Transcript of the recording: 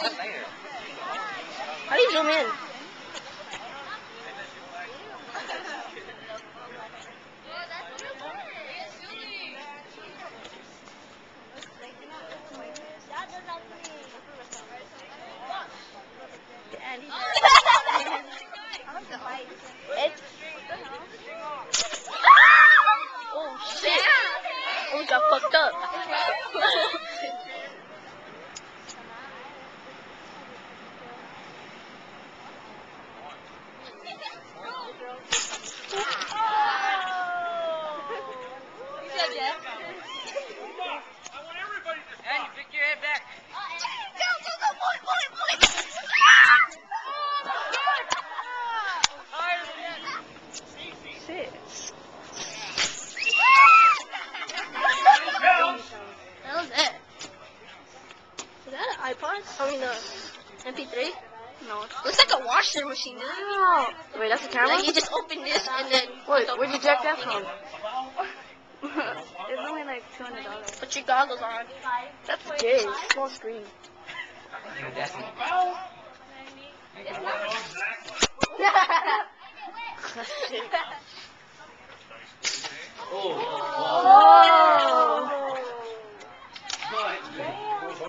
How do you zoom in? Oh shit! Oh, we got fucked up. Shit. What was that? Is that an iPod? I mean, MP3? No. Looks like a washing machine. Wow. Wait, that's a camera? Like you just open this and then. Wait, where'd you jack that from? It's only like $200. Put your goggles on. That's gay. Small screen. Oh.